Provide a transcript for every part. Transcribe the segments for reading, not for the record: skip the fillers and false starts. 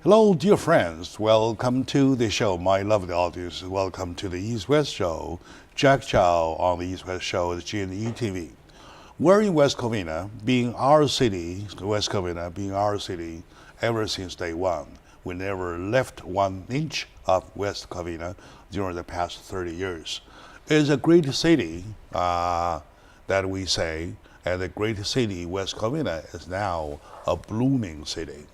Hello, dear friends. Welcome to the show. My lovely audience, welcome to the East West Show. Jack Chow on the East West Show at GNE TV. We're in West Covina, being our city, West Covina being our city ever since day one. We never left 1 inch of West Covina during the past 30 years. It's a great city that we say, and the great city, West Covina, is now a blooming city.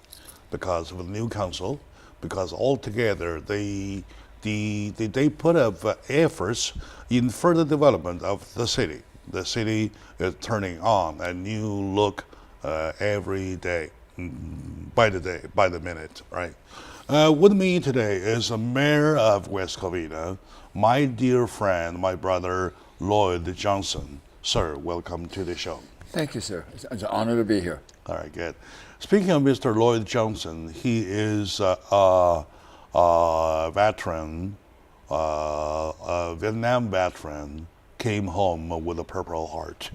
Because of the new council, because altogether they put up efforts in further development of the city. The city is turning on a new look every day, by the minute, right? With me today is the mayor of West Covina, my dear friend, my brother, Lloyd Johnson. Sir, welcome to the show. Thank you, sir. It's an honor to be here. All right, good. Speaking of Mr. Lloyd Johnson, he is a veteran, a Vietnam veteran, came home with a Purple Heart.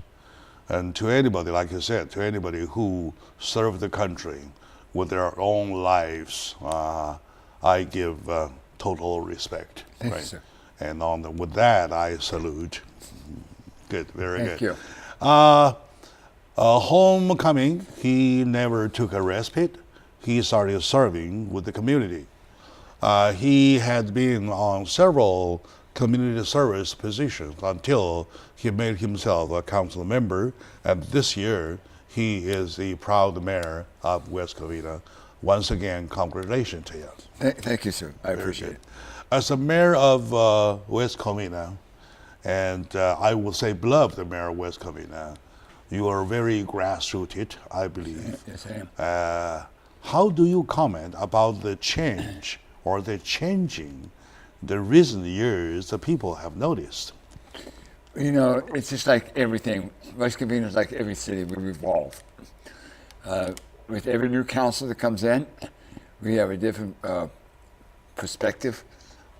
And to anybody, like you said, to anybody who served the country with their own lives, I give total respect. Thank you, sir. And with that, I salute. Good, very good. Thank you. Homecoming, he never took a respite. He started serving with the community. He had been on several community service positions until he made himself a council member. And this year, he is the proud mayor of West Covina. Once again, congratulations to you. Thank you, sir. I appreciate it. As a mayor of West Covina, and I will say beloved mayor of West Covina, you are very grassrooted, I believe. Yes, I am. How do you comment about the change or the changing the recent years that people have noticed? You know, it's just like everything. West Covina is like every city. We evolve. With every new council that comes in, we have a different perspective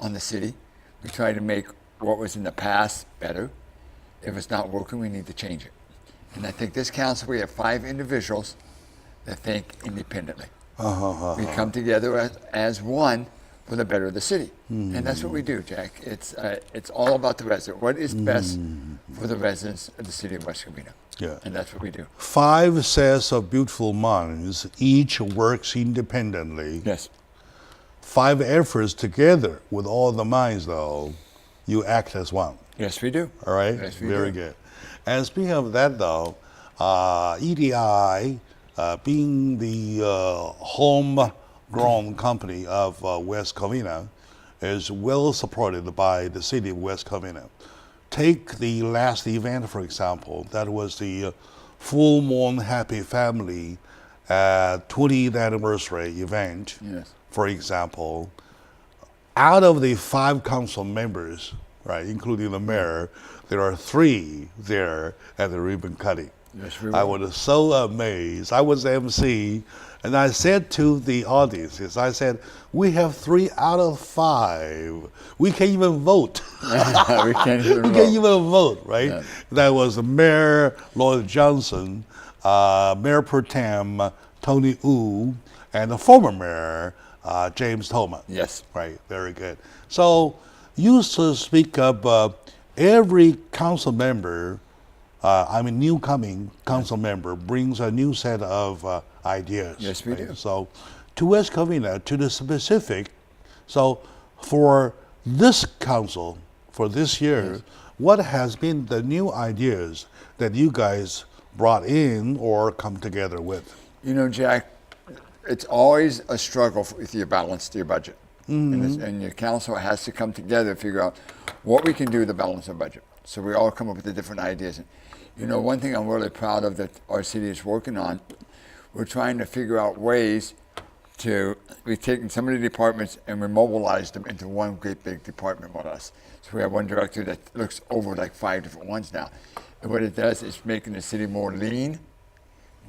on the city. We try to make what was in the past better. If it's not working, we need to change it. And I think this council, we have 5 individuals that think independently. We come together as one for the better of the city. And that's what we do, Jack. It's all about the resident. What is best for the residents of the city of West Covina? Yeah. And that's what we do. 5 sets of beautiful minds, each works independently. Yes. 5 efforts together with all the minds, though, you act as one. Yes, we do. All right? Yes, we Very do. good. And speaking of that, though, EDI, being the homegrown company of West Covina, is well supported by the city of West Covina. Take the last event, for example. That was the Full Moon Happy Family 20th anniversary event. Yes. For example, out of the 5 council members, right, including the mayor, there are 3 there at the ribbon cutting. Yes, we I will. was so amazed. I was the MC, and I said to the audiences, I said, we have 3 out of 5. We can't even vote. We can't even We vote. can't even vote, right? Yeah. That was Mayor Lloyd Johnson, Mayor Pro Tem Tony Wu, and the former mayor, James Tolman. Yes. Right, very good. So, used to speak of every council member, new coming council member brings a new set of ideas. Yes, we do. So, to West Covina, to the specific, so for this council, for this year, Yes. what has been the new ideas that you guys brought in or come together with? You know, Jack, it's always a struggle with your balance to your budget. And your council has to come together and figure out what we can do to balance our budget. So we all come up with the different ideas. And, you know, one thing I'm really proud of that our city is working on, we're trying to figure out ways we've taken some of the departments and we mobilized them into one great big department with us. So we have one director that looks over like 5 different ones now. And what it does is making the city more lean,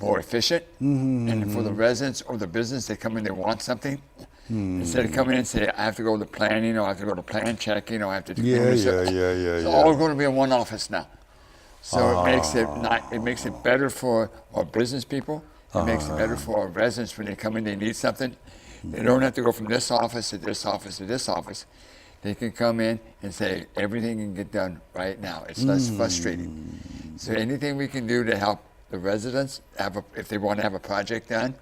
more efficient, and for the residents or the business, they come in, they want something. Instead of coming in and say, I have to go to planning, or I have to go to plan checking, or I have to do research. It's all going to be in one office now. So it makes it better for our business people. It makes it better for our residents when they come in, they need something. They don't have to go from this office to this office to this office. They can come in and say everything can get done right now. It's less frustrating. So anything we can do to help the residents if they want to have a project done,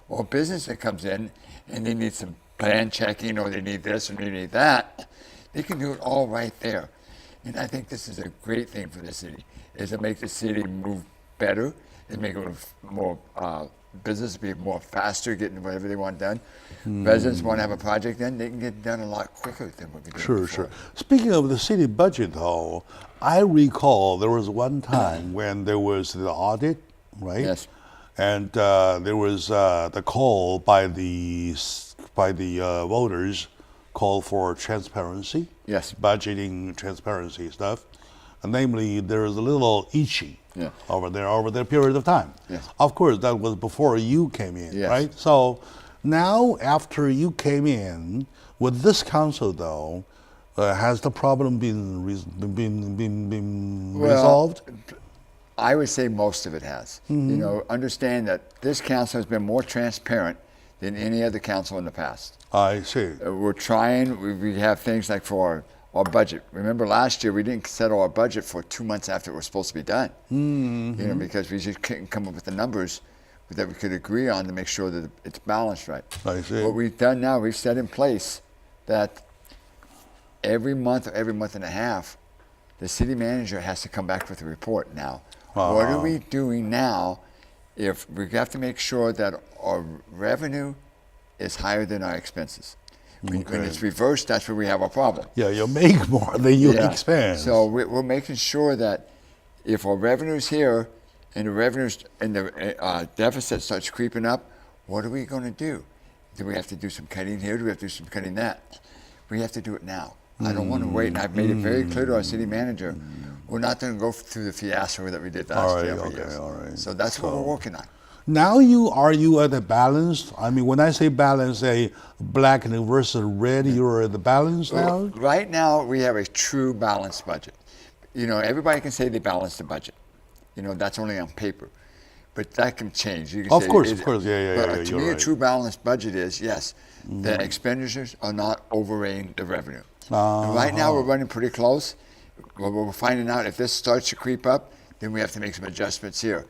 or business that comes in and they need some plan checking, or they need this or they need that, they can do it all right there. And I think this is a great thing for the city, is to make the city move better and make it more business be more faster, getting whatever they want done. Residents want to have a project done, they can get done a lot quicker than what we did before. Sure. Speaking of the city budget, though, I recall there was one time when there was the audit, right? Yes. And there was the call by the voters, call for transparency. Yes. Budgeting transparency stuff. And namely, there was a little itchy over the period of time. Yes. Of course, that was before you came in, Yes. right? So now, after you came in, with this council, though, has the problem been resolved? I would say most of it has. You know, understand that this council has been more transparent than any other council in the past. I see. We're trying, we have things like for our budget. Remember last year we didn't settle our budget for 2 months after it was supposed to be done. You know, because we just couldn't come up with the numbers that we could agree on to make sure that it's balanced right. I see. What we've done now, we've set in place that every month or every month and a half, the city manager has to come back with a report now. What are we doing now if we have to make sure that our revenue is higher than our expenses? When it's reversed, that's where we have a problem. Yeah, you make more than you expend. So we're making sure that if our revenue's here and the revenues and the deficit starts creeping up, what are we going to do? Do we have to do some cutting here? Do we have to do some cutting that? We have to do it now. I don't want to wait. And I've made it very clear to our city manager, we're not going to go through the fiasco that we did last year. All right. So that's what we're working on. Now are you at a balance? I mean, when I say balance, say black versus red, you're at the balance now? Right now, we have a true balanced budget. You know, everybody can say they balanced the budget. You know, that's only on paper. But that can change. You can Of say course. But to you're me, right. a true balanced budget is, yes, the expenditures are not overrating the revenue. And right now, we're running pretty close. We're finding out if this starts to creep up, then we have to make some adjustments here.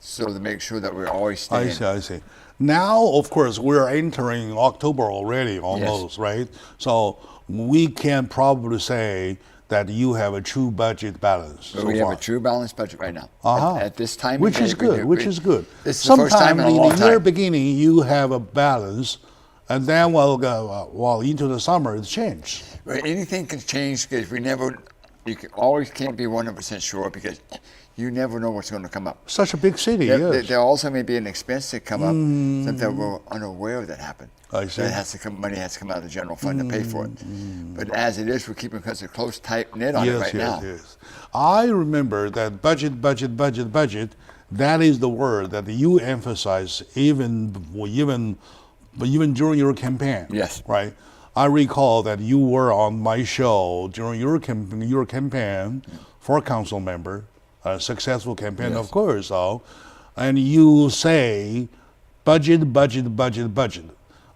So to make sure that we're always staying. I see. Now, of course, we're entering October already, almost, right? So we can probably say that you have a true budget balance. So we have a true balanced budget right now. At this time, which is good. This is the first time in a long the year time. beginning, you have a balance, and then while into the summer, it changes. But anything can change because you always can't be 100% sure because you never know what's going to come up. Such a big city, yes. There also may be an expense that come up that we're unaware of that happened. I see. That money has to come out of the general fund to pay for it. But as it is, we're keeping a close, tight knit on it right now. Yes. I remember that budget. That is the word that you emphasize even during your campaign. Yes. Right. I recall that you were on my show during your campaign for council member, a successful campaign, of course. So, and you say budget.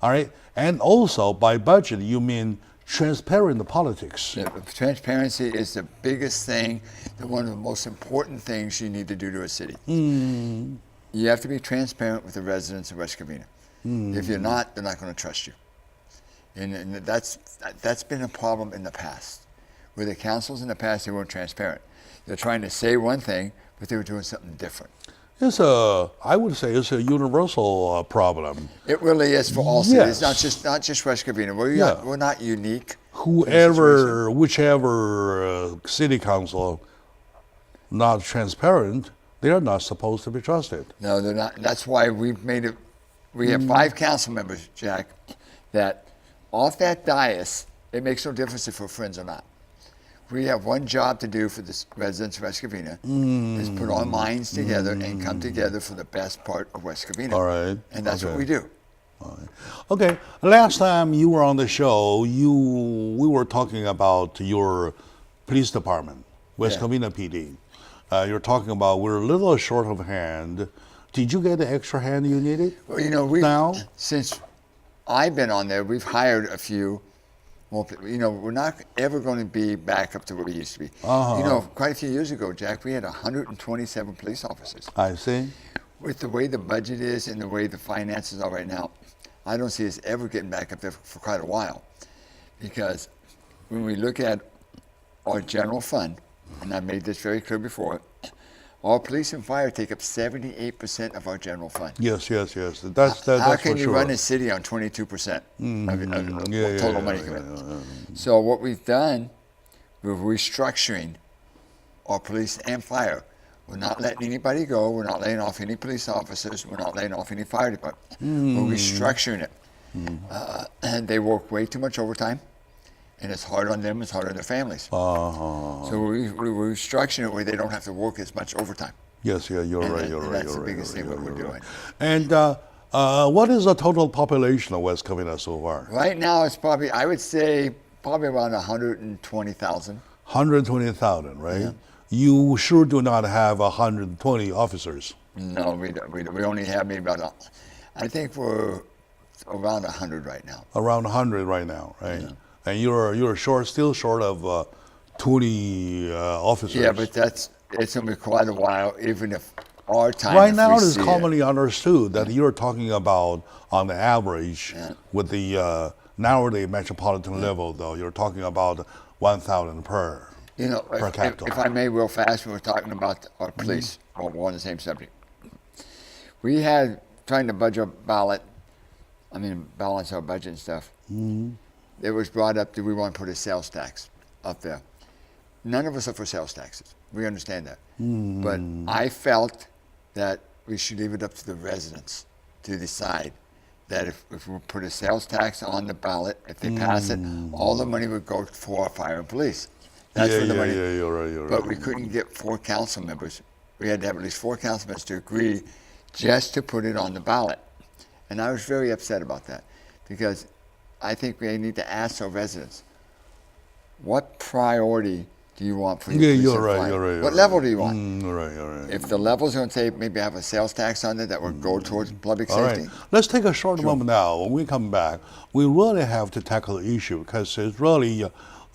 All right. And also by budget, you mean transparent politics. Yeah, transparency is the biggest thing, one of the most important things you need to do to a city. You have to be transparent with the residents of West Covina. If you're not, they're not going to trust you. And that's been a problem in the past, where the councils in the past, they weren't transparent. They're trying to say one thing, but they were doing something different. I would say it's a universal problem. It really is for all cities, not just West Covina. We're not unique. Whichever city council not transparent, they are not supposed to be trusted. No, they're not. That's why we've made it. We have 5 council members, Jack, that off that dais, it makes no difference if we're friends or not. We have one job to do for the residents of West Covina, is put our minds together and come together for the best part of West Covina. All right. And that's what we do. All right. Okay. Last time you were on the show, we were talking about your police department, West Covina PD. You're talking about we're a little short of hand. Did you get the extra hand you needed? Well, you know, since I've been on there. We've hired a few more people. You know, we're not ever going to be back up to where we used to be. Uh-huh. You know, quite a few years ago, Jack, we had 127 police officers. I see. With the way the budget is and the way the finances are right now, I don't see us ever getting back up there for quite a while. Because when we look at our general fund, and I made this very clear before, our police and fire take up 78% of our general fund. Yes. That's How can for you sure. run a city on 22% of total money commitment? Yeah. So what we've done, we're restructuring our police and fire. We're not letting anybody go. We're not laying off any police officers. We're not laying off any fire department. We're restructuring it. And they work way too much overtime. And it's hard on them, it's hard on their families. So we're restructuring it where they don't have to work as much overtime. Yes, you're right. That's the biggest thing what we're doing. And what is the total population of West Covina so far? Right now, it's probably, I would say, probably around 120,000. 120,000, right? Yeah. You sure do not have 120 officers. No, we don't. We only have maybe about, I think we're around 100 right now. Around 100 right now, right? Yeah. And you're still short of 20 officers. Yeah, but it's going to be quite a while, even if our time. Right if now, we it is see commonly understood that you're talking about, on the average, with the nowadays metropolitan level, though, you're talking about 1,000 per. You know, per capita. if I may, real fast, we were talking about our police. We're on the same subject. We had trying to balance our budget and stuff. It was brought up that we want to put a sales tax up there. None of us are for sales taxes. We understand that. But I felt that we should leave it up to the residents to decide that if we put a sales tax on the ballot, if they pass it, all the money would go for our fire and police. That's where the money. Yeah, you're right. But we couldn't get 4 council members. We had to have at least 4 council members to agree just to put it on the ballot. And I was very upset about that because I think we need to ask our residents, what priority do you want for your police you're and right, fire? you're right. What level do you want? You're right. If the level's going to say maybe have a sales tax on it that would go towards public All safety. right. Let's take a short moment now. When we come back, we really have to tackle the issue because it's really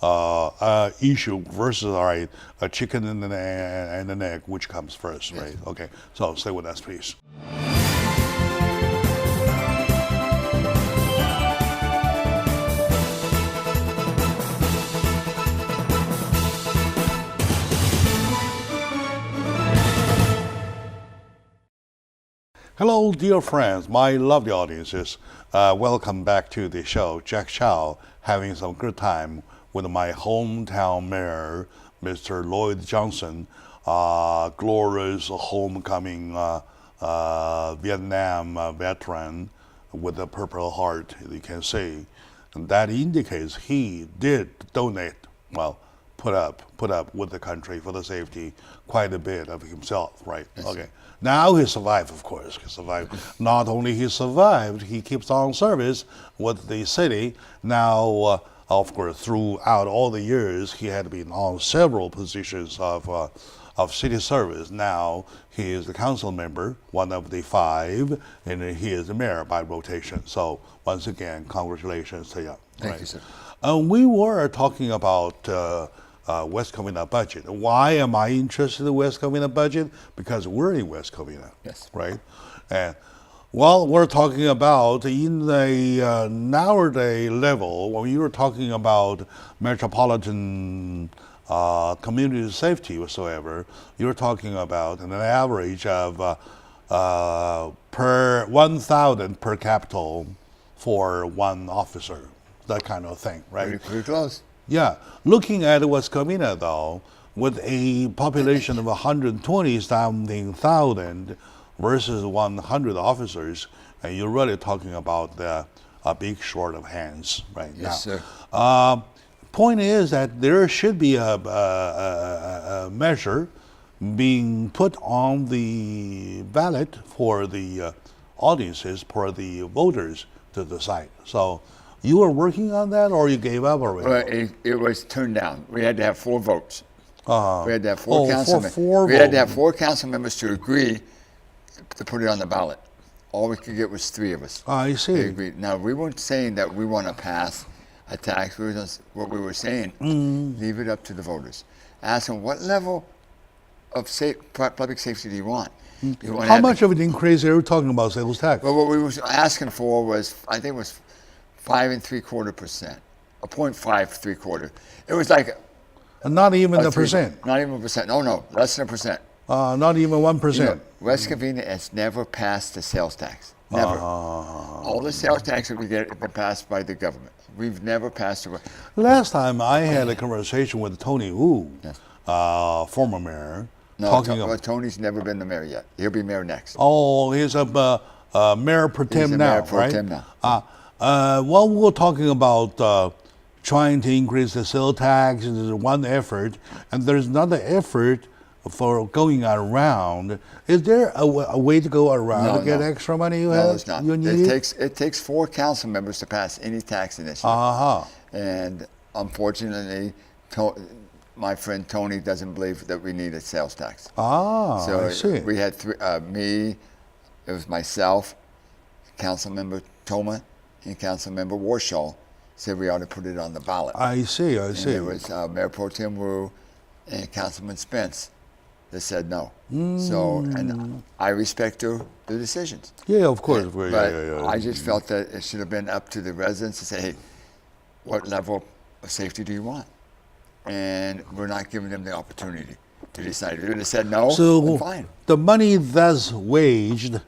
an issue versus, a chicken and an egg, which comes first, right? Okay, so stay with us, please. Hello, dear friends, my lovely audiences. Welcome back to the show. Jack Chow having some good time with my hometown mayor, Mr. Lloyd Johnson, glorious homecoming Vietnam veteran with a Purple Heart, you can see. And that indicates he did donate, put up with the country for the safety quite a bit of himself, right? Yes. Okay. Now he survived, of course. He survived. Not only he survived, he keeps on service with the city. Now, of course, throughout all the years, he had been on several positions of city service. Now he is the council member, one of the 5, and he is the mayor by rotation. So once again, congratulations to you. Thank you, sir. We were talking about West Covina budget. Why am I interested in West Covina budget? Because we're in West Covina, Yes. right? And we're talking about in the nowadays level, when you were talking about metropolitan community safety whatsoever, you're talking about an average of per 1,000 per capita for one officer, that kind of thing, right? Pretty close. Yeah, looking at West Covina though, with a population of 120-something thousand versus 100 officers, and you're really talking about a big short of hands right now. Yes, sir. Point is that there should be a measure being put on the ballot for the audiences, for the voters to decide. So you were working on that, or you gave up already? Well, it was turned down. We had to have 4 votes. We had to have 4 council members. four We had to votes. have 4 council members to agree to put it on the ballot. all we could get was 3 of us. I They see. agreed. Now, we weren't saying that we want to pass a tax. What we were saying, leave it up to the voters. Ask them, what level of public safety do you want? Do you want to How have much of an increase are you talking about sales tax? Well, what we were asking for was, I think it was 5.75%, a 0.575. It was like Not even a a percent. Not even a percent. No, less than a percent. Not even 1%. You know, West Covina has never passed the sales tax. Never. All the sales tax that we get have been passed by the government. We've never passed it. Last time I had a conversation with Tony Wu, Yes. Former mayor, No, talking about. Tony's never been the mayor yet. He'll be mayor next. Oh, he's a mayor pro tem He's a now, mayor pro right? tem now. Well, we were talking about trying to increase the sales tax. Is one effort, and there's another effort for going around. Is there a way to go around to get extra money? No, it's not. You need? It takes 4 council members to pass any tax initiative. Uh-huh. And unfortunately, my friend Tony doesn't believe that we need a sales tax. I see. We had me, it was myself, Council Member Toma, and Council Member Warshaw said we ought to put it on the ballot. I see. And there was Mayor Pro Tem Wu and Councilman Spence that said no. So, and I respect their decisions. Yeah, of course. But I just felt that it should have been up to the residents to say, hey, what level of safety do you want? And we're not giving them the opportunity to decide. If they would have said no, So then fine. the money that's waged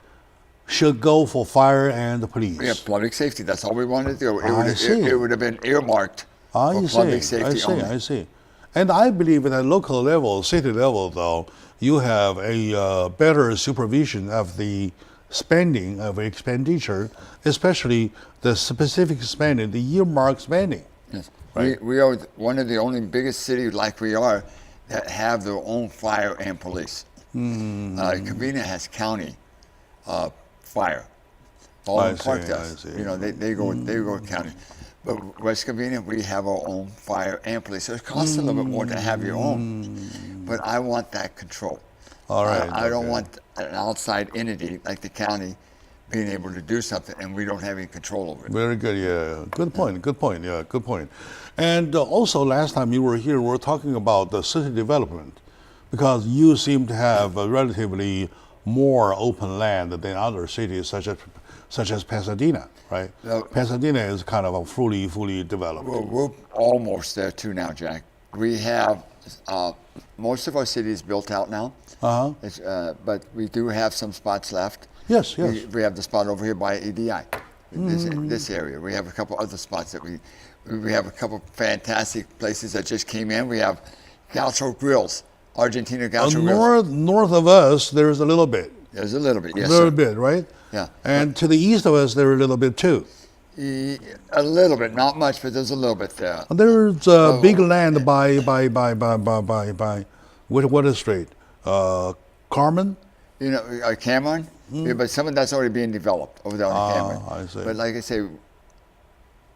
should go for fire and the police. Yeah, public safety, that's all we wanted to do. see. It would have been earmarked I for see. public safety only. I see. And I believe at a local level, city level, though, you have a better supervision of the spending of expenditure, especially the specific spending, the earmark spending. Yes. Right. We are one of the only biggest cities like we are that have their own fire and police. Covina has county fire. Baldwin Park I does. see. You know, they go county. But West Covina, we have our own fire and police. So it costs a little bit more to have your own. But I want that control. All right. I don't okay. want an outside entity like the county being able to do something and we don't have any control over it. Very good, yeah. Good point, yeah, good point. And also, last time you were here, we were talking about the city development because you seem to have a relatively more open land than other cities such as Pasadena, right? No. Pasadena is kind of a fully developed. We're almost there too now, Jack. We have most of our city is built out now, but we do have some spots left. Yes. We have the spot over here by EDI, this area. We have a couple other spots that we have a couple fantastic places that just came in. We have Gaucho Grills, Argentina Gaucho Grills. North of us, there's a little bit. There's a little bit, yes, A little sir. bit, right? Yeah. And to the east of us, there's a little bit too. A little bit, not much, but there's a little bit there. There's big land by what is street? Carmen? You know, Cameron, yeah, but some of that's already being developed over there on Cameron. I see. But like I say,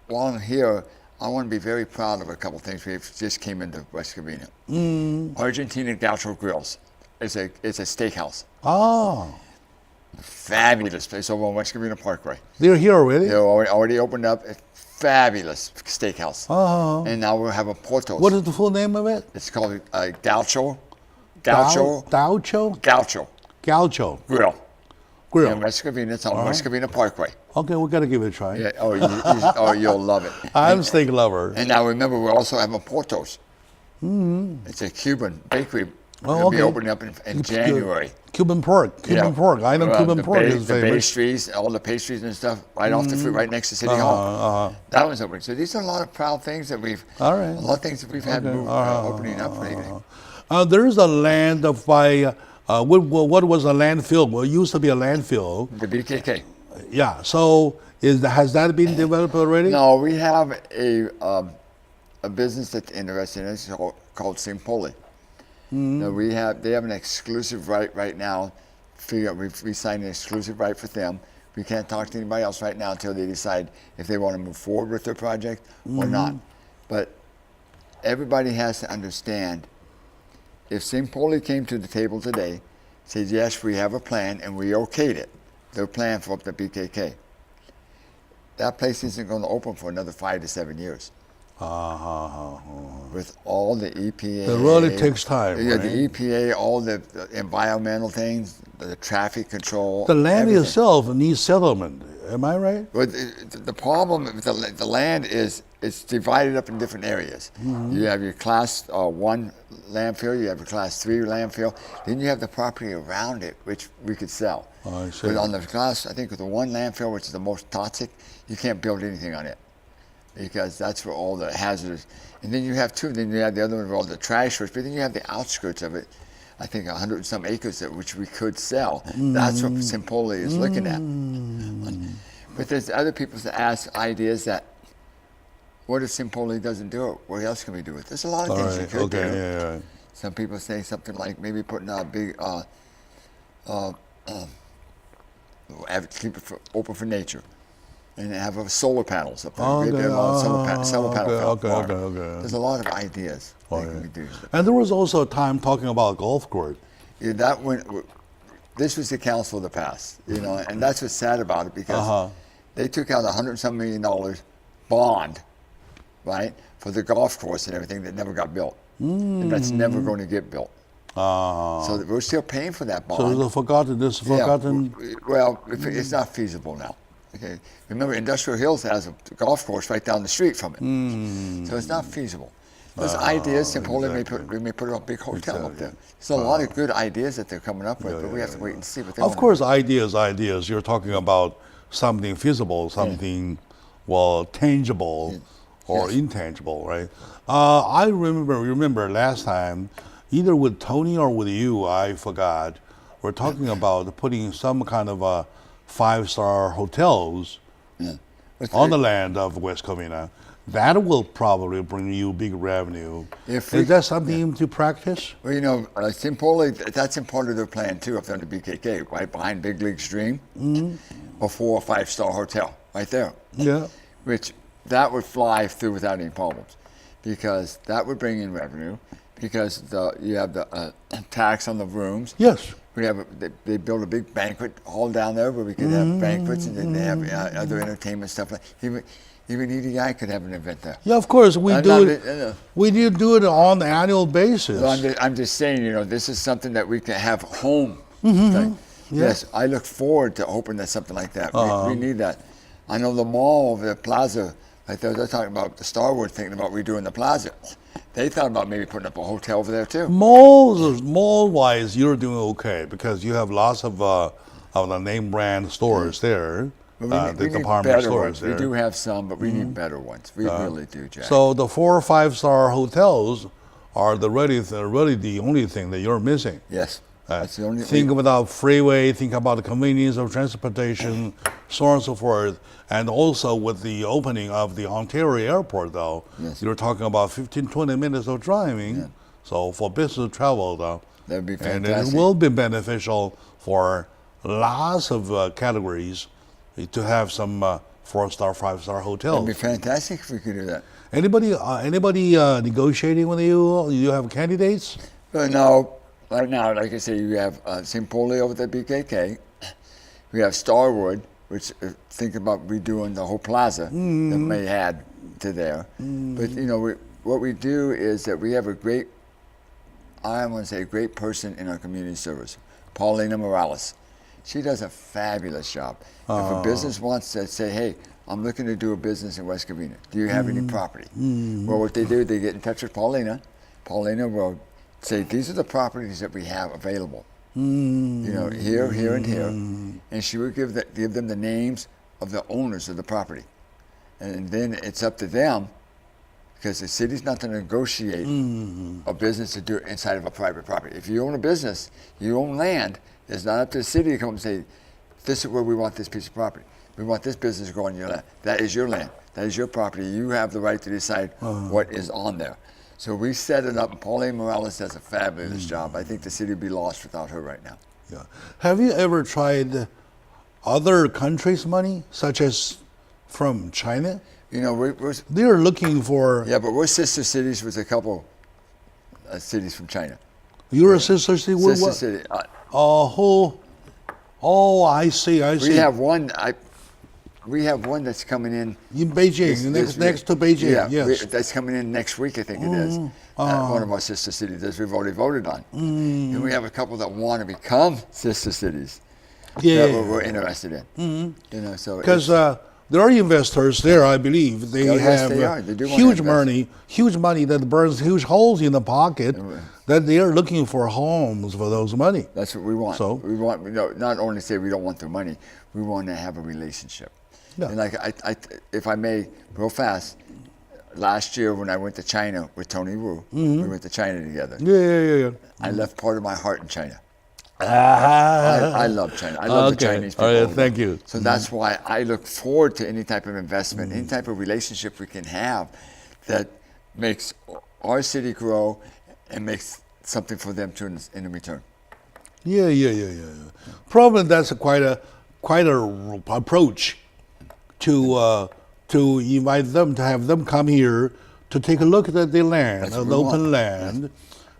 while I'm here, I want to be very proud of a couple things we just came into West Covina. Argentina Gaucho Grills. It's a steakhouse. Fabulous place over on West Covina Parkway. They're here already? They already opened up a fabulous steakhouse. And now we're having Portos. What is the full name of it? It's called Gaucho Gaucho Grill. Grill. In West Covina, it's on West Covina Parkway. Okay, we got to give it a try. Yeah, you'll love it. I'm a steak lover. And now remember, we're also having Portos. It's a Cuban bakery. It'll be opening up in January. Cuban pork. I know Cuban pork is the famous. pastries, all the pastries and stuff, right off the fruit, right next to City Hall. That one's opening. So these are a lot of proud things that we've. All right. A lot of things that we've had opening up lately. There is a land by what was a landfill? Well, it used to be a landfill. The BKK. Yeah. So has that been developed already? No, we have a business that's interested in it called Simpoli. Now they have an exclusive right now. We signed an exclusive right for them. We can't talk to anybody else right now until they decide if they want to move forward with their project or not. But everybody has to understand, if Simpoli came to the table today, said yes, we have a plan and we okayed it, their plan for up the BKK. That place isn't going to open for another 5 to 7 years. With all the EPA. It really takes time. Yeah, right? the EPA, all the environmental things, the traffic control. The land everything. itself needs settlement. Am I right? But the problem with the land is it's divided up in different areas. You have your class 1 landfill, you have your class 3 landfill, then you have the property around it, which we could sell. I see. But on the class, I think with the 1 landfill, which is the most toxic, you can't build anything on it because that's where all the hazardous. And then you have 2, then you have the other one where all the trash was, but then you have the outskirts of it. I think 100 and some acres which we could sell. That's what Simpoli is looking at. But there's other people that ask ideas that, what if Simpoli doesn't do it? What else can we do it? There's a lot of things you could do. Yeah. Some people say something like maybe putting a big, keep it open for nature. And have solar panels up there. Solar panel farm. Okay. There's a lot of ideas that can be do. And there was also a time talking about a golf course. Yeah, this was the council of the past, and that's what's sad about it because they took out $100 million bond, right, for the golf course and everything that never got built. And that's never going to get built. So we're still paying for that bond. So it's forgotten. Well, it's not feasible now. Okay. Remember, Industrial Hills has a golf course right down the street from it. So it's not feasible. There's ideas. Simply we may put a big hotel up there. There's a lot of good ideas that they're coming up with, but we have to wait and see what they Of course, ideas. You're talking about something feasible, something, tangible or intangible, right? I remember last time, either with Tony or with you, I forgot, we're talking about putting some kind of a 5-star hotels on the land of West Covina. That will probably bring you big revenue. Is that something to practice? Well, Simpoli, that's in part of their plan too, up there in the BKK, right behind Big League Stream, a 4 or 5-star hotel right there. Yeah. Which that would fly through without any problems, because that would bring in revenue, because you have the tax on the rooms. Yes. They built a big banquet hall down there where we could have banquets, and then they have other entertainment stuff. Even EDI could have an event there. Yeah, of course we do it. We do it on an annual basis. So I'm just saying, this is something that we can have home. Yes, I look forward to opening something like that. We need that. I know the mall, the plaza, like they're talking about the Starwood, thinking about redoing the plaza. They thought about maybe putting up a hotel over there too. Mall-wise, you're doing okay because you have lots of the name brand stores there. We need department stores ones. there. We do have some, but we need better ones. We really do, Jack. So the 4 or 5-star hotels are really the only thing that you're missing. Yes. That's the only think about freeway, think about the convenience of transportation, so on and so forth. And also with the opening of the Ontario airport, though, you're talking about 15, 20 minutes of driving. Yeah. So for business travel, though, that'd be fantastic. And it will be beneficial for lots of categories to have some 4-star, 5-star hotels. It'd be fantastic if we could do that. Anybody negotiating with you? You have candidates? No. Right now, like I say, you have Simpoli over at the BKK. We have Starwood, which thinking about redoing the whole plaza that may add to there. But what we do is that we have a great person in our community service, Paulina Morales. She does a fabulous job. If a business wants to say, hey, I'm looking to do a business in West Covina, do you have any property? Well, what they do, they get in touch with Paulina. Paulina will say, these are the properties that we have available. Here, here, and here. And she will give them the names of the owners of the property. And then it's up to them, because the city's not going to negotiate a business to do it inside of a private property. If you own a business, you own land, it's not up to the city to come and say, this is where we want this piece of property. We want this business going on your land. That is your land. That is your property. You have the right to decide what is on there. So we set it up. Pauline Morales does a fabulous job. I think the city would be lost without her right now. Yeah. Have you ever tried other countries' money, such as from China? They're looking for... Yeah, but we're sister cities with a couple cities from China. You're a sister city? Sister city. Who? Oh, I see. We have one. We have one that's coming in Beijing, next to Beijing. Yeah, yes. that's coming in next week, I think it is. One of our sister cities that we've already voted on. And we have a couple that want to become sister cities that we're interested in. You know, so because there are investors there, I believe. They have huge money that burns huge holes in the pocket. That they are looking for homes for those money. That's what we want. So we want not only say we don't want their money, we want to have a relationship. Yeah. And like if I may, real fast, last year when I went to China with Tony Wu, we went to China together. Yeah. I left part of my heart in China. I love China. I love the Chinese people. All right, thank you. So that's why I look forward to any type of investment, any type of relationship we can have that makes our city grow and makes something for them too in return. Yeah. Probably that's quite a approach to invite them, to have them come here to take a look at the land, the open land,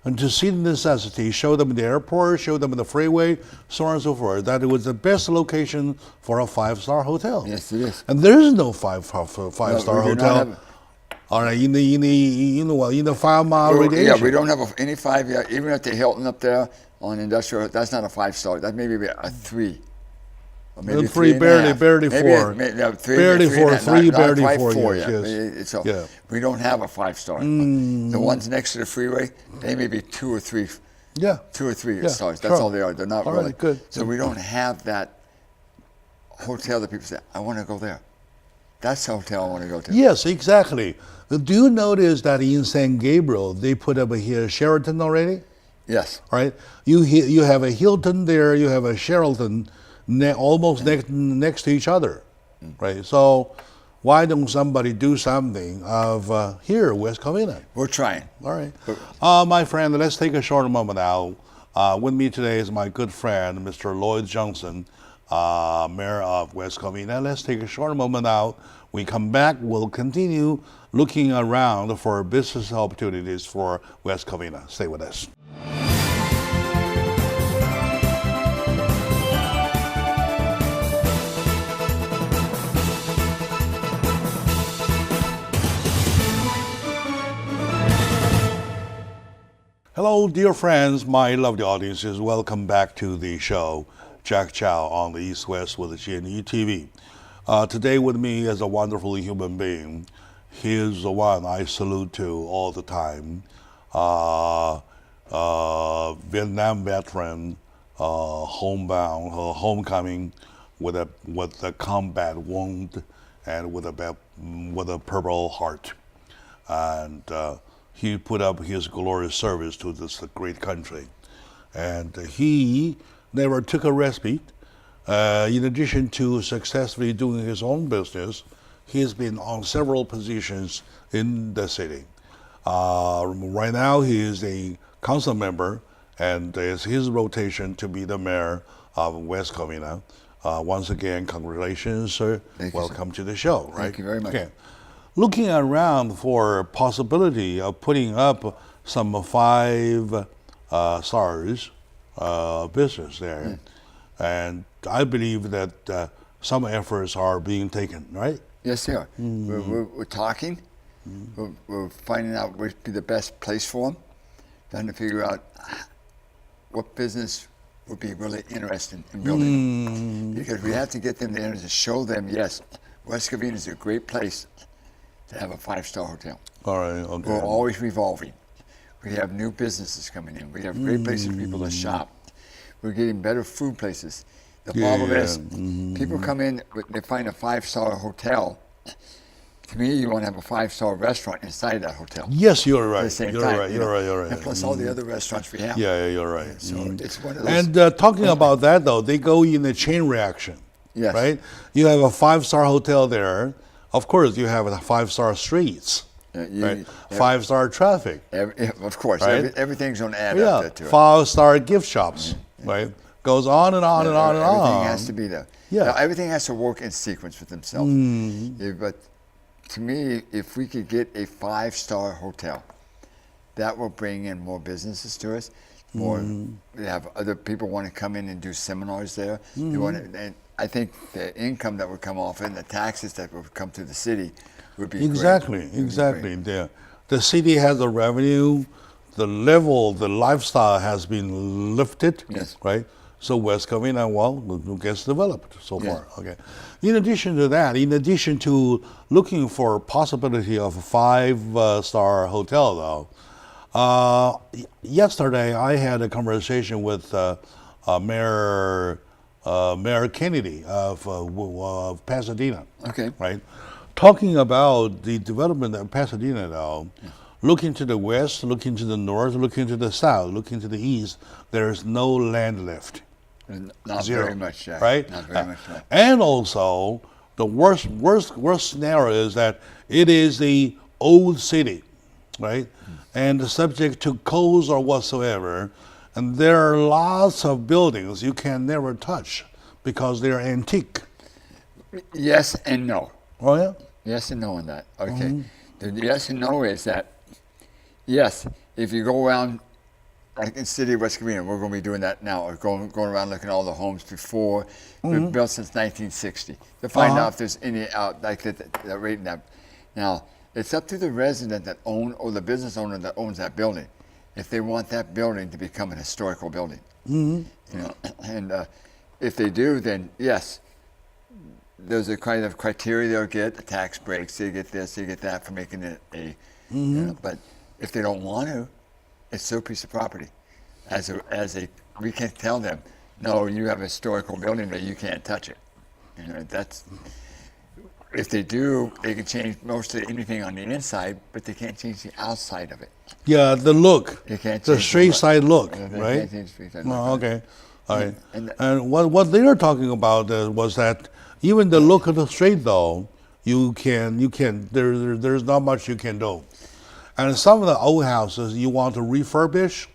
and to see the necessity, show them the airport, show them the freeway, so on and so forth. That it was the best location for a 5-star hotel. Yes, it is. And there is no five-star hotel. All right, in the 5 mile radius. Yeah, we don't have any 5 yet. Even at the Hilton up there on Industrial, that's not a 5-star. That may be a 3. Or maybe three, barely 4. Barely 4, 3, barely 4. Yes. So we don't have a 5-star. The ones next to the freeway, they may be 2 or 3. Yeah. 2 or 3 stars. That's all they are. They're not really good. So we don't have that hotel that people say, I want to go there. That's the hotel I want to go to. Yes, exactly. Do you notice that in San Gabriel they put up a Sheraton already? Yes. All right. You have a Hilton there. You have a Sheraton almost next to each other, right? So why don't somebody do something of here, West Covina? We're trying. All right. My friend, let's take a short moment now. With me today is my good friend, Mr. Lloyd Johnson, Mayor of West Covina. Let's take a short moment now. We come back, we'll continue looking around for business opportunities for West Covina. Stay with us. Hello, dear friends, my lovely audiences. Welcome back to the show, Jack Chow on the East West with the GNE TV. Today with me is a wonderful human being. He is the one I salute to all the time. Vietnam veteran, homecoming with a combat wound and with a purple heart, and he put up his glorious service to this great country, and he never took a respite. In addition to successfully doing his own business, he's been on several positions in the city. Right now, he is a council member, and it's his rotation to be the mayor of West Covina. Once again, congratulations, sir. Welcome to the show. Right? Thank you very much. Okay. Looking around for possibility of putting up some 5 stars business there. And I believe that some efforts are being taken, right? Yes, they are. We're talking. We're finding out what would be the best place for them. Trying to figure out what business would be really interested in building. Because we have to get them there to show them, yes, West Covina is a great place to have a 5-star hotel. All right, okay. We're always revolving. We have new businesses coming in. We have great places for people to shop. We're getting better food places. The problem is, people come in, they find a 5-star hotel. To me, you want to have a 5-star restaurant inside that hotel. Yes, you're right. At the same you're time, right. You're right. And plus all the other restaurants we have. Yeah, you're right. So it's one of those. And talking about that, though, they go in a chain reaction. Yes. Right? You have a 5-star hotel there. Of course, you have 5-star streets. Right? 5-star traffic. Of course. Right? Everything's going to add up to it. 5-star gift shops. Right? Goes on and on and on and on. Everything has to be there. Yeah. Now, everything has to work in sequence with themselves. But to me, if we could get a 5-star hotel, that will bring in more businesses to us. more. We have other people want to come in and do seminars there. They want to, and I think the income that would come off it and the taxes that would come to the city would be Exactly, great. exactly. The city has a revenue, the level, the lifestyle has been lifted, Yes. right? So West Covina, well, gets developed so Yeah. far. Okay. In addition to that, in addition to looking for possibility of a five-star hotel, though, yesterday I had a conversation with Mayor Kennedy of Pasadena. Okay. Right, talking about the development of Pasadena now. Looking to the west, looking to the north, looking to the south, looking to the east, there's no land left. Not Zero, very much, Jack. right? Not very much. No. And also, the worst scenario is that it is the old city, right? And subject to codes or whatsoever. And there are lots of buildings you can never touch because they're antique. Yes and no. Oh, yeah? Yes and no on that. Okay. The yes and no is that, yes, if you go around, like in the city of West Covina, we're going to be doing that now, or going around looking at all the homes before, been built since 1960, to find out if there's any out, like that rating that. Now, it's up to the resident that own, or the business owner that owns that building, if they want that building to become an historical building. You know, and if they do, then yes, there's a kind of criteria they'll get, the tax breaks, they get this, they get that for making it a, you know, but if they don't want to, it's still a piece of property. We can't tell them, no, you have a historical building that you can't touch it. You know, that's, if they do, they can change mostly anything on the inside, but they can't change the outside of it. Yeah, the look, They can't the change straight side look, They right? can't change the street side look. Oh, okay. All right. And- what they were talking about was that even the look of the street, though, there's not much you can do. And some of the old houses you want to refurbish,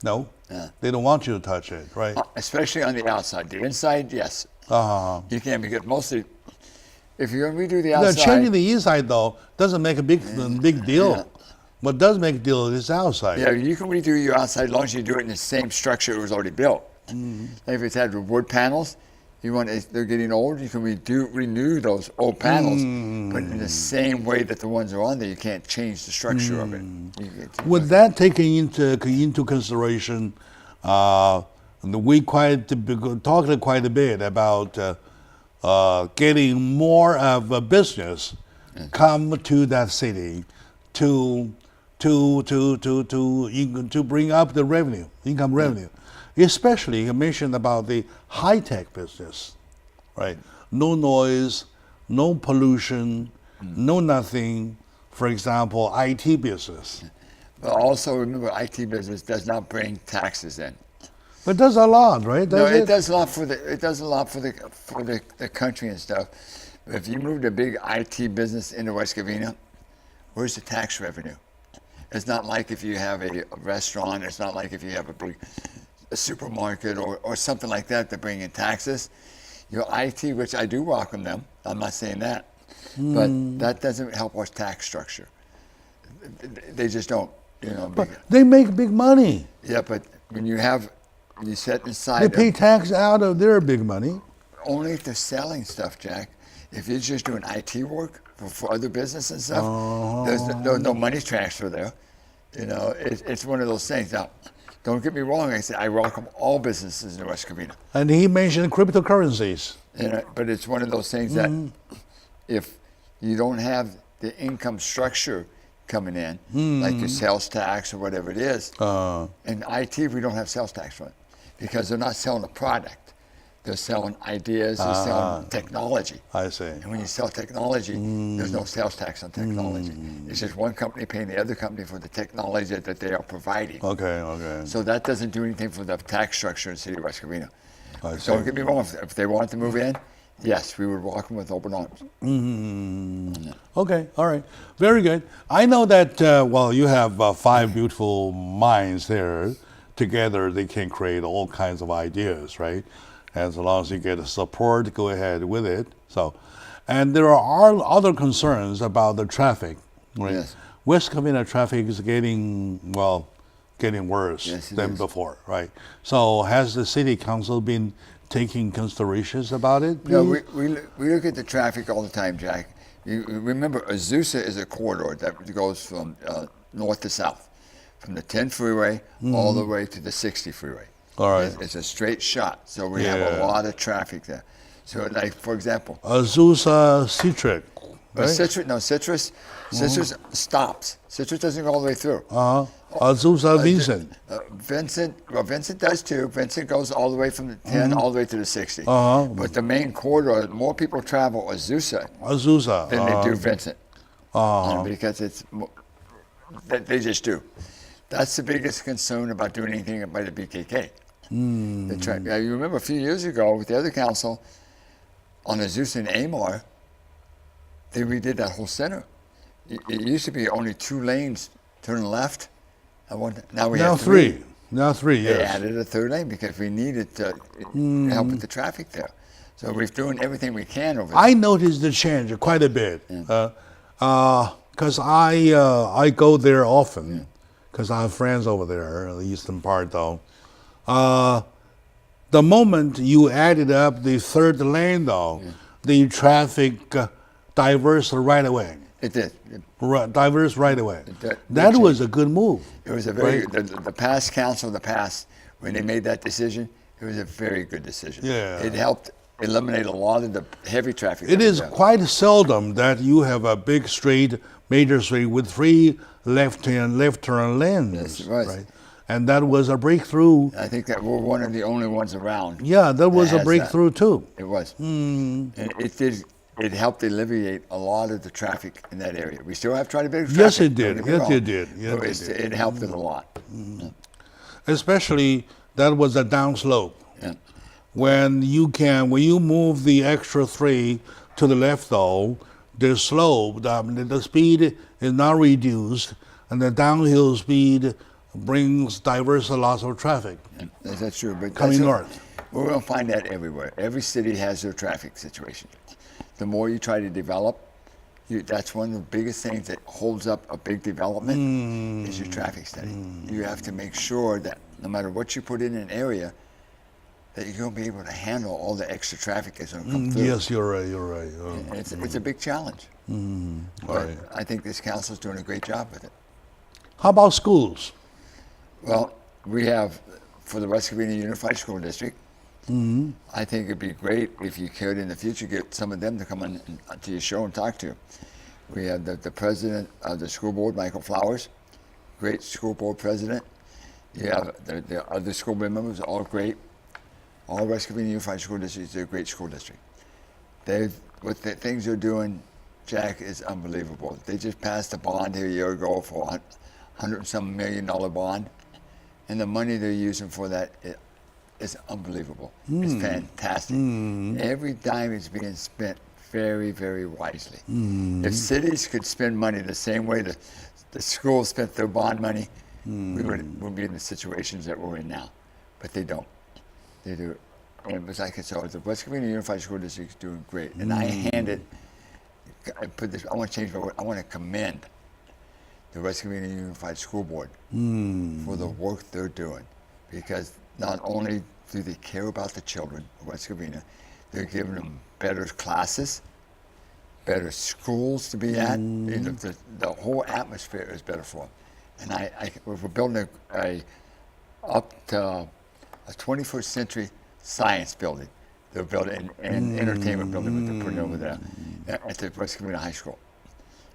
no, they don't want you to touch it, right? Especially on the outside. The inside, yes. Uh-huh. You can, because mostly, if you're going to redo the The outside, changing the inside, though, doesn't make a big deal. Yeah. What does make a deal is the outside. yeah, you can redo your outside as long as you do it in the same structure it was already built. Like if it's had wood panels, they're getting old, you can renew those old panels, but in the same way that the ones are on there, you can't change the structure of it. Would that take into consideration? We talked quite a bit about getting more of a business come to that city to bring up the income revenue. Especially you mentioned about the high-tech business, right? No noise, no pollution, no nothing. For example, IT business. But also remember, IT business does not bring taxes in. But it does a lot, right? No, it does a lot for the country and stuff. If you moved a big IT business into West Covina, where's the tax revenue? It's not like if you have a restaurant. It's not like if you have a supermarket or something like that to bring in taxes. Your IT, which I do welcome them, I'm not saying that, but that doesn't help our tax structure. They just don't, you know. But they make big money. Yeah, but when you set aside. They pay tax out of their big money. Only if they're selling stuff, Jack. If you're just doing IT work for other business and stuff, there's no money transfer there. You know, it's one of those things. Now, don't get me wrong. I say I welcome all businesses in West Covina. And he mentioned cryptocurrencies. But it's one of those things that if you don't have the income structure coming in, like your sales tax or whatever it is, in IT we don't have sales tax on it because they're not selling a product. They're selling ideas, they're selling technology. I see. And when you sell technology, there's no sales tax on technology. It's just one company paying the other company for the technology that they are providing. Okay. So that doesn't do anything for the tax structure in the city of West Covina. I see. Don't get me wrong, if they wanted to move in, yes, we would welcome with open arms. Okay, all right. Very good. I know that, you have 5 beautiful minds there. Together, they can create all kinds of ideas, right? As long as you get the support, go ahead with it. So, and there are other concerns about the traffic, right? Yes. West Covina traffic is getting, getting worse Yes, it than is. before, right? So has the city council been taking considerations about it? No, please? we look at the traffic all the time, Jack. You remember, Azusa is a corridor that goes from north to south, from the 10 freeway all the way to the 60 freeway. All right. It's a straight shot, so we have a Yeah. lot of traffic there. So, like, for example, Azusa Citric, right? Citrus stops. Citrus doesn't go all the way through. Azusa Vincent. Vincent does too. Vincent goes all the way from the 10 all the way to the 60. But the main corridor, more people travel Azusa Azusa. than they do Vincent. Because they just do. That's the biggest concern about doing anything by the BKK. You remember a few years ago with the other council on Azusa and Amar, they redid that whole center. It used to be only 2 lanes turn left. Now we have 3. Now 3, They yes. added a 3rd lane because we needed to help with the traffic there. So we're doing everything we can over there. I noticed the change quite a bit because I go there often because I have friends over there, the eastern part though. The moment you added up the 3rd lane though, the traffic diverse right away. It did. Diverse right away. That That was a good move. It was a very Right. the past council, when they made that decision, it was a very good decision. Yeah. It helped eliminate a lot of the heavy traffic. It that was is there. quite seldom that you have a big street, major street with 3 left turn lanes. Yes, it was. Right? And that was a breakthrough. I think that we're one of the only ones around. Yeah, that was has a breakthrough too. It was. And it did. It helped alleviate a lot of the traffic in that area. We still have quite a bit of traffic. Yes, it did. don't get me Yes, wrong, it did. Yes, but it did. it helped it a lot. Especially that was a downslope. Yeah. When you move the extra 3 to the left though, the slope, the speed is now reduced, and the downhill speed brings diverse lots of traffic That's true. But coming that's north. We're going to find that everywhere. Every city has their traffic situation. The more you try to develop, that's one of the biggest things that holds up a big development is your traffic study. You have to make sure that no matter what you put in an area, that you're going to be able to handle all the extra traffic that's going to come through. Yes, you're right. You're right. And it's a big challenge. But Right. I think this council's doing a great job with it. How about schools? Well, we have, for the West Covina Unified School District, I think it'd be great if you could in the future get some of them to come on to your show and talk to you. We have the president of the school board, Michael Flowers, great school board president. You have the other school board members, all great. All West Covina Unified School Districts are a great school district. What the things they're doing, Jack, is unbelievable. They just passed a bond here a year ago for $100-some million bond, and the money they're using for that is unbelievable. It's fantastic. Every dime is being spent very, very wisely. If cities could spend money the same way the schools spent their bond money, we would be in the situations that we're in now. But they don't. They do. And it was like I said, the West Covina Unified School District is doing great. And I want to change my word. I want to commend the West Covina Unified School Board for the work they're doing. Because not only do they care about the children of West Covina, they're giving them better classes, better schools to be at. The whole atmosphere is better for them. And we're building a 21st century science building. They're building an entertainment building that they're putting over there at the West Covina High School.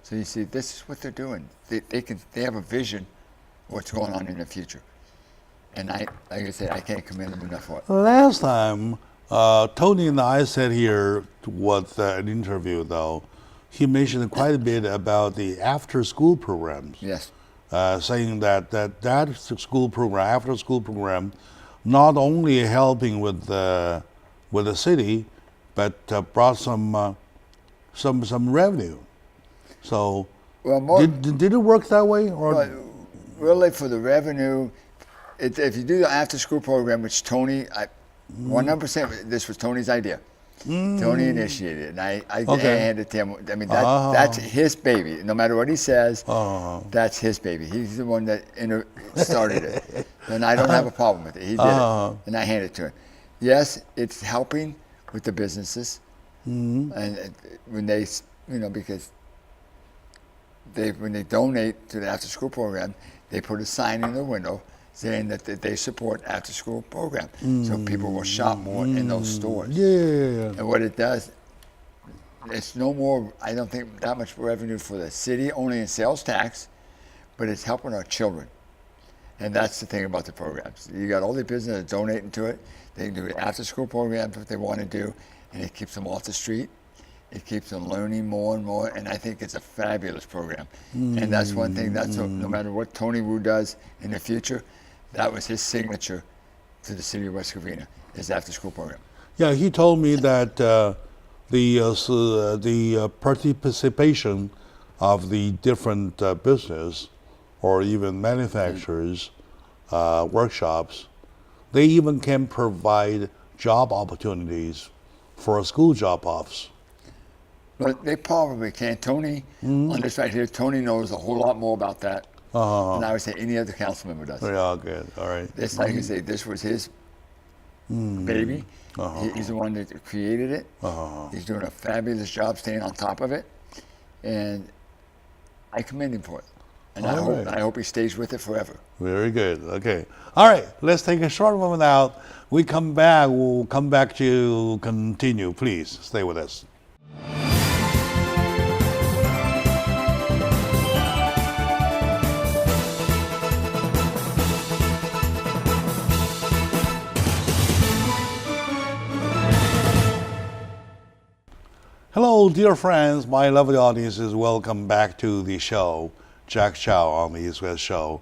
So you see, this is what they're doing. They have a vision of what's going on in the future. And like I said, I can't commend them enough for it. Last time, Tony and I sat here with an interview, though. He mentioned quite a bit about the after-school programs. Yes. Saying that school program, after-school program, not only helping with the city, but brought some revenue. So, Well, did it work that way, or? But really, for the revenue, if you do the after-school program, which Tony, 100%, this was Tony's idea. Tony initiated it, and I handed it to him. I mean, that's his baby. No matter what he says, that's his baby. He's the one that started it, and I don't have a problem with it. He did it, and I handed it to him. Yes, it's helping with the businesses, and when they, because when they donate to the after-school program, they put a sign in the window saying that they support after-school program, so people will shop more in those stores. Yeah. And what it does, it's no more, I don't think, that much revenue for the city, only in sales tax, but it's helping our children. And that's the thing about the programs. You got all the businesses donating to it. They can do after-school programs if they want to do, and it keeps them off the street. It keeps them learning more and more, and I think it's a fabulous program. And that's one thing, no matter what Tony Wu does in the future, that was his signature to the city of West Covina, his after-school program. Yeah, he told me that the participation of the different business or even manufacturers, workshops, they even can provide job opportunities for school drop-offs. But they probably can. Tony, on this right here, Tony knows a whole lot more about that than I would say any other council member does. Yeah, good. All right. This, like I say, this was his baby. He's the one that created it. He's doing a fabulous job staying on top of it. And I commend him for it. And I hope he stays with it forever. Very good. Okay. All right. Let's take a short moment out. We'll come back to continue. Please stay with us. Hello, dear friends, my lovely audiences. Welcome back to the show, Jack Chow on the East West Show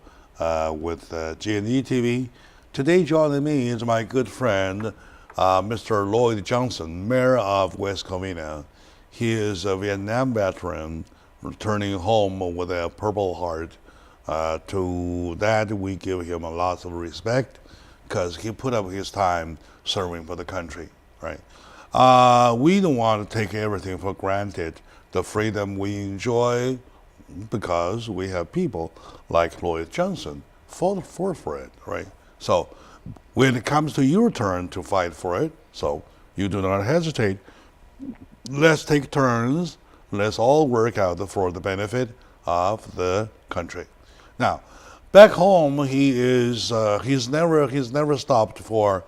with GNE TV. Today joining me is my good friend, Mr. Lloyd Johnson, Mayor of West Covina. He is a Vietnam veteran returning home with a Purple Heart. To that, we give him a lot of respect because he put up his time serving for the country, right? We don't want to take everything for granted, the freedom we enjoy, because we have people like Lloyd Johnson fought for it, right? So when it comes to your turn to fight for it, so you do not hesitate. Let's take turns. Let's all work out for the benefit of the country. Now, back home, he's never stopped for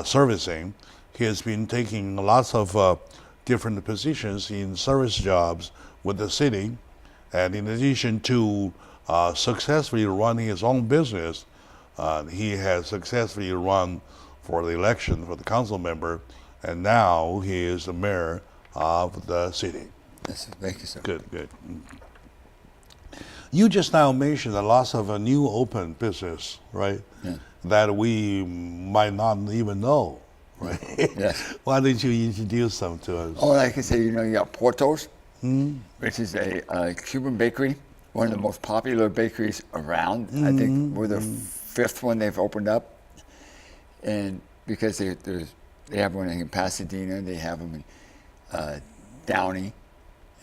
servicing. He has been taking lots of different positions in service jobs with the city, and in addition to successfully running his own business, he has successfully run for the election for the council member, and now he is the mayor of the city. Yes, thank you, sir. Good. You just now mentioned a lot of new open business, right? Yeah. That we might not even know. Right. Yes. Why don't you introduce them to us? Oh, like I say, you got Porto's, which is a Cuban bakery, one of the most popular bakeries around. I think we're the fifth one they've opened up, and because they have one in Pasadena, they have them in Downey,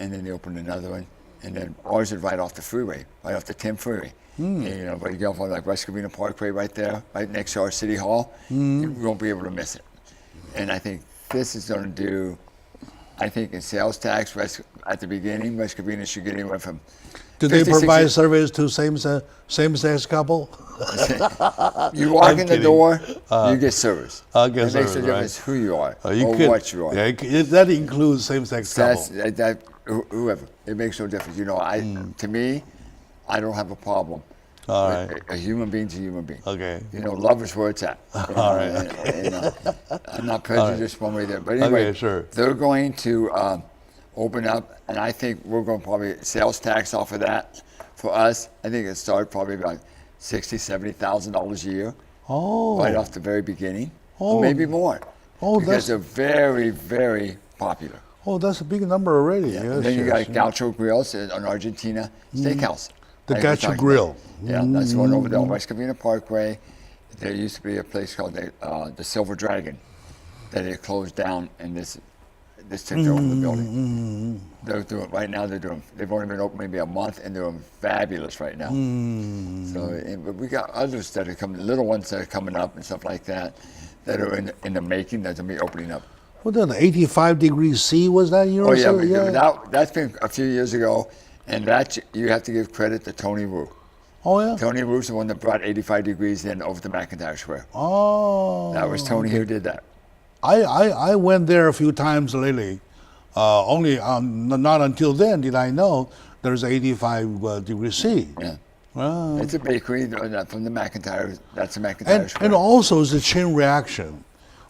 and then they opened another one, and then ours is right off the freeway, right off the Tim Freeway. And, but you go on like West Covina Parkway right there, right next to our city hall, you won't be able to miss it. And I think this is going to do, I think in sales tax, at the beginning, West Covina should get anywhere from Do they provide service to same-sex couple? You walk in the door, you get service. It makes a difference who you are or what you are. Yeah, that includes same-sex couple. Whoever. It makes no difference. To me, I don't have a problem. All right. A human being's a human being. Okay. Love is where it's at. All right. I'm not prejudiced one way there. But anyway, okay, sure. They're going to open up, and I think we're going to probably sales tax off of that. For us, I think it started probably about $60,000, $70,000 a year. Oh. Right off the very beginning. Or maybe more. Oh, because they're very, very popular. Oh, that's a big number already. Yeah. Yes, then you got Gaucho Grills, an Argentina steakhouse. The Gaucho Grill. Yeah, that's one over there on West Covina Parkway. There used to be a place called the Silver Dragon that they closed down, and this This took over the building. They're doing right now. They've only been open maybe a month, and they're doing fabulous right now. But we got others that are coming, little ones that are coming up and stuff like that are in the making. That's gonna be opening up. What the 85 degrees C was that year? Oh yeah, that's been a few years ago, and that you have to give credit to Tony Wu. Oh yeah. Tony Wu's the one that brought 85 degrees in over to McIntyre Square. Oh. That was Tony who did that. I went there a few times lately. Only not until then did I know there's 85 degrees C. Yeah. Wow. It's a bakery from the McIntyre. That's the McIntyre Square. And also it's a chain reaction.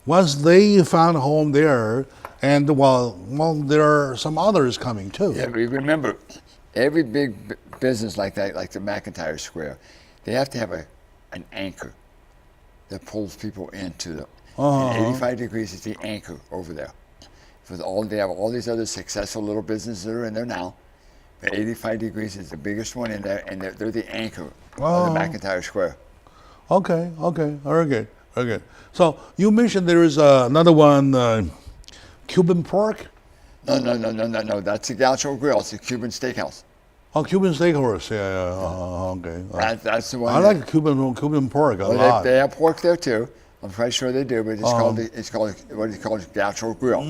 Once they found a home there, and well, there are some others coming too. Yeah, but remember, every big business like that, like the McIntyre Square, they have to have an anchor that pulls people into the. And 85 degrees is the anchor over there. They have all these other successful little businesses that are in there now. But 85 degrees is the biggest one in there, and they're the anchor of the McIntyre Square. Okay, very good. So you mentioned there is another one, Cuban pork. No. That's the Gaucho Grill. It's a Cuban steakhouse. Oh, Cuban steakhouse. Yeah. Okay. That's the one. I like Cuban pork a lot. They have pork there too. I'm pretty sure they do, but it's called what is called Gaucho Grill.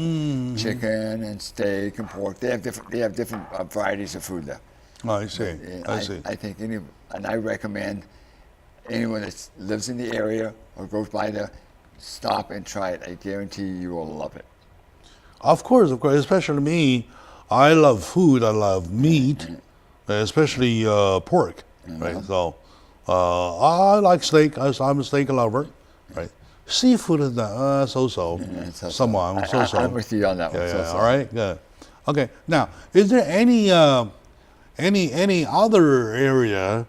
Chicken and steak and pork. They have different varieties of food there. Oh, I see. I think and I recommend anyone that lives in the area or goes by there, stop and try it. I guarantee you will love it. Of course, especially me. I love food. I love meat, especially pork. Right. So I like steak. I'm a steak lover. Right. Seafood is not so-so. Someone so-so. I'm with you on that one. Yeah. All right. Good. Okay. Now, is there any other area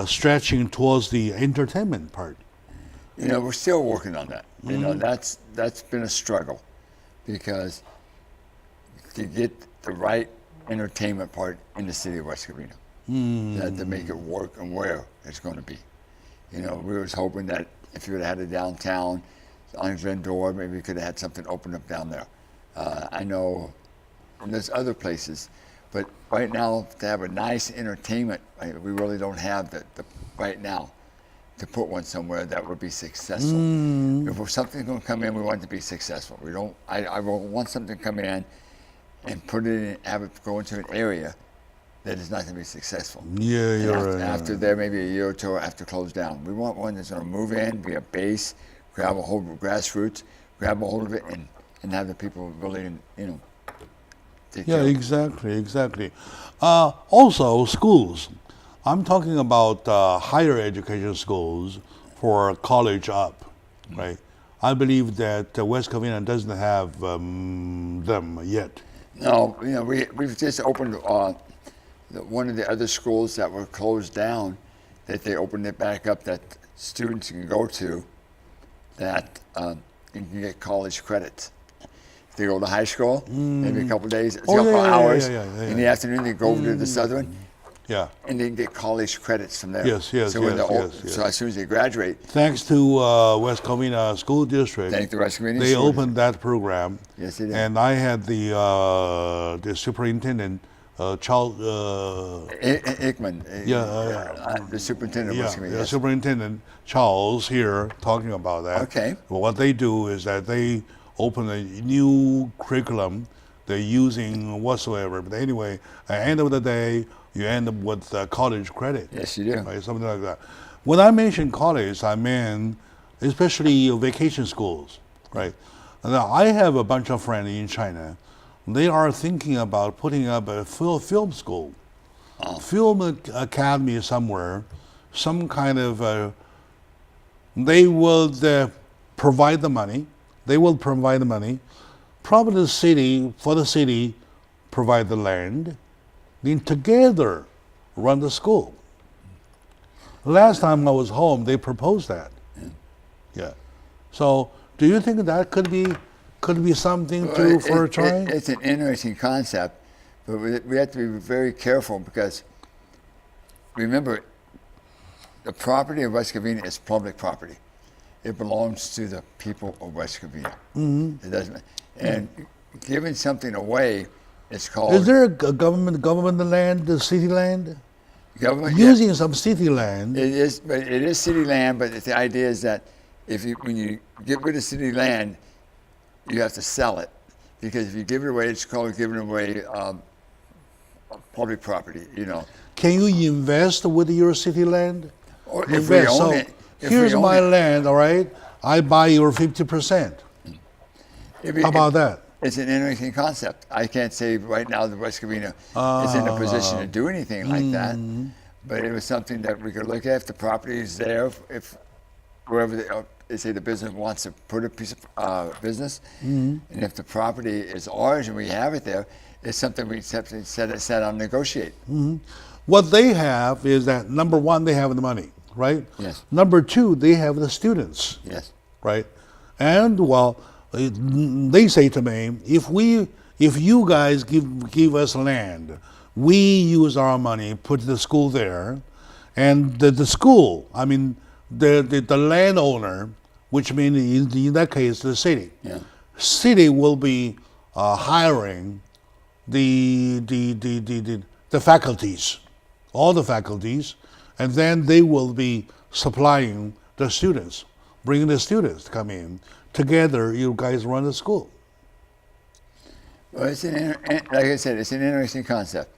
stretching towards the entertainment part? We're still working on that. That's been a struggle, because to get the right entertainment part in the city of West Covina, to make it work and where it's going to be. We was hoping that if you would have had a downtown on Vendor, maybe we could have had something open up down there. I know there's other places, but right now to have a nice entertainment, we really don't have the right now to put one somewhere that would be successful. If something's going to come in, we want it to be successful. We don't. I want something to come in and put it in, have it go into an area that is not going to be successful. Yeah, you're right. After there, maybe a year or two after close down. We want one that's going to move in, be a base, grab a hold of grassroots, grab a hold of it, and have the people really, take care of it. Exactly. Also, schools. I'm talking about higher education schools for college up, right? I believe that West Covina doesn't have them yet. No, we've just opened one of the other schools that were closed down, that they opened it back up, that students can go to, that you can get college credits. If they go to high school, maybe a couple days, a couple hours. In the afternoon, they go over to the Southern. Yeah. And they can get college credits from there. Yes. So as soon as they graduate. Thanks to West Covina School District. Thank the West Covina. They opened that program. Yes, they did. And I had the superintendent, Charles. Hickman. The superintendent of West Covina. The superintendent Charles here talking about that. Okay. Well, what they do is that they open a new curriculum they're using whatsoever. But anyway, at the end of the day, you end up with college credit. Yes, you do. Right? Something like that. When I mention college, I mean especially vacation schools, right? Now, I have a bunch of friends in China. They are thinking about putting up a film school, film academy somewhere, some kind of. They will provide the money. They will provide the money. Probably the city, provide the land. Then together run the school. Last time I was home, they proposed that. Yeah. So, do you think that could be something for a try? It's an interesting concept, but we have to be very careful, because remember, the property of West Covina is public property. It belongs to the people of West Covina. It doesn't. And giving something away is called Is there a government land, the city land? government. Using some city land. It is, but it is city land. But the idea is that when you get rid of city land, you have to sell it, because if you give it away, it's called giving away public property. Can you invest with your city land? Or if we Invest. own So it, here's my land, all right? I buy your 50%. How about that? It's an interesting concept. I can't say right now that West Covina is in a position to do anything like that, but it was something that we could look at if the property is there, if wherever they say the business wants to put a piece of business, and if the property is ours and we have it there, it's something we set on negotiate. What they have is that, number one, they have the money, right? Yes. Number two, they have the students, Yes. right? And, well, they say to me, if you guys give us land, we use our money, put the school there, and the school, I mean, the landowner, which means in that case the city, city will be hiring the faculties, all the faculties, and then they will be supplying the students, bringing the students to come in. Together, you guys run the school. Well, like I said, it's an interesting concept.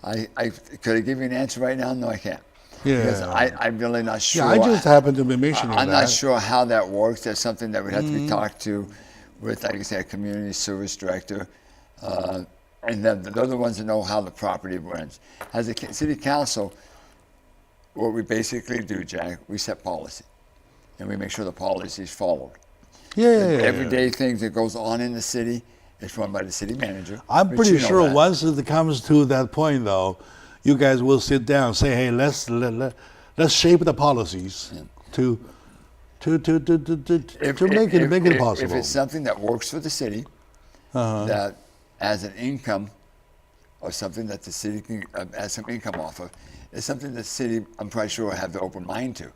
Could I give you an answer right now? No, I can't. Yeah. Because I'm really not sure. Yeah, I just happen to be mentioning I'm that. not sure how that works. That's something that would have to be talked to with, like I said, a community service director. And then they're the ones that know how the property runs. As a city council, what we basically do, Jack, we set policy. And we make sure the policy is followed. Yeah. Everyday things that goes on in the city is run by the city manager. I'm which pretty you know sure that. once it comes to that point, though, you guys will sit down and say, "Hey, let's shape the policies to make it possible." If it's something that works for the city, that as an income, or something that the city can has some income off of, it's something the city, I'm probably sure, will have the open mind to.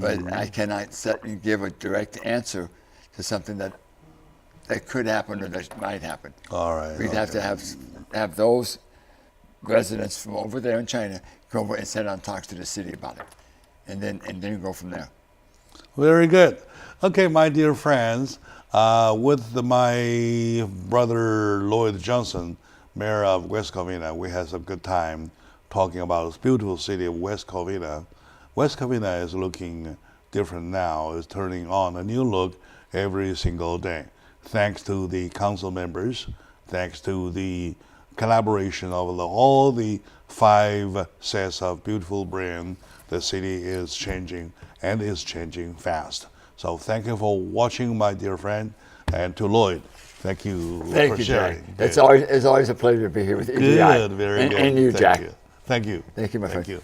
But I cannot set and give a direct answer to something that could happen or that might happen. All right. We'd have to have those residents from over there in China go over and sit down and talk to the city about it, and then go from there. Very good. Okay, my dear friends, with my brother Lloyd Johnson, mayor of West Covina, we had some good time talking about this beautiful city of West Covina. West Covina is looking different now. It's turning on a new look every single day. Thanks to the council members, thanks to the collaboration of all the 5 sets of beautiful brands, the city is changing and is changing fast. So thank you for watching, my dear friend, and to Lloyd, thank you for sharing. Jack. It's always a pleasure to be here with you. Good, very good. And you, Thank Jack. you. Thank you. Thank you, my friend. Thank you.